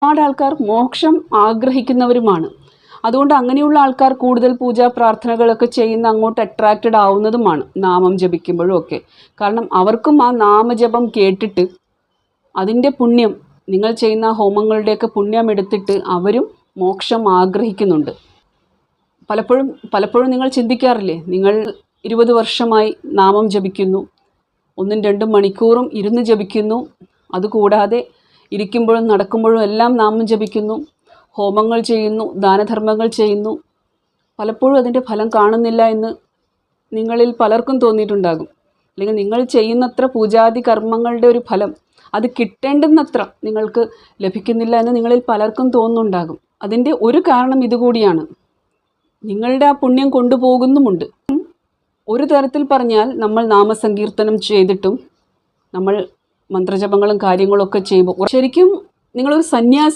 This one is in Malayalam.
ഒരുപാട് ആൾക്കാർ മോക്ഷം ആഗ്രഹിക്കുന്നവരുമാണ്. അതുകൊണ്ട് അങ്ങനെയുള്ള ആൾക്കാർ കൂടുതൽ പൂജാ പ്രാർത്ഥനകളൊക്കെ ചെയ്യുന്ന അങ്ങോട്ട് അട്രാക്റ്റഡ് ആവുന്നതുമാണ് നാമം ജപിക്കുമ്പോഴും ഒക്കെ. കാരണം അവർക്കും ആ നാമജപം കേട്ടിട്ട് അതിൻ്റെ പുണ്യം, നിങ്ങൾ ചെയ്യുന്ന ഹോമങ്ങളുടെയൊക്കെ പുണ്യം എടുത്തിട്ട് അവരും മോക്ഷം ആഗ്രഹിക്കുന്നുണ്ട്. പലപ്പോഴും നിങ്ങൾ ചിന്തിക്കാറില്ലേ, നിങ്ങൾ 20 വർഷമായി നാമം ജപിക്കുന്നു, 1-2 മണിക്കൂറും ഇരുന്ന് ജപിക്കുന്നു, അതുകൂടാതെ ഇരിക്കുമ്പോഴും നടക്കുമ്പോഴും എല്ലാം നാമം ജപിക്കുന്നു, ഹോമങ്ങൾ ചെയ്യുന്നു, ദാനധർമ്മങ്ങൾ ചെയ്യുന്നു, പലപ്പോഴും അതിൻ്റെ ഫലം കാണുന്നില്ല എന്ന് നിങ്ങളിൽ പലർക്കും തോന്നിയിട്ടുണ്ടാകും. അല്ലെങ്കിൽ നിങ്ങൾ ചെയ്യുന്നത്ര പൂജാതി കർമ്മങ്ങളുടെ ഒരു ഫലം അത് കിട്ടേണ്ടുന്നത്ര നിങ്ങൾക്ക് ലഭിക്കുന്നില്ല എന്ന് നിങ്ങളിൽ പലർക്കും തോന്നുന്നുണ്ടാകും. അതിൻ്റെ ഒരു കാരണം ഇതുകൂടിയാണ്, നിങ്ങളുടെ ആ പുണ്യം കൊണ്ടുപോകുന്നുമുണ്ട്. ഒരു തരത്തിൽ പറഞ്ഞാൽ നമ്മൾ നാമസങ്കീർത്തനം ചെയ്തിട്ടും നമ്മൾ മന്ത്രജപങ്ങളും കാര്യങ്ങളൊക്കെ ചെയ്യുമ്പോൾ ശരിക്കും നിങ്ങളൊരു സന്യാസി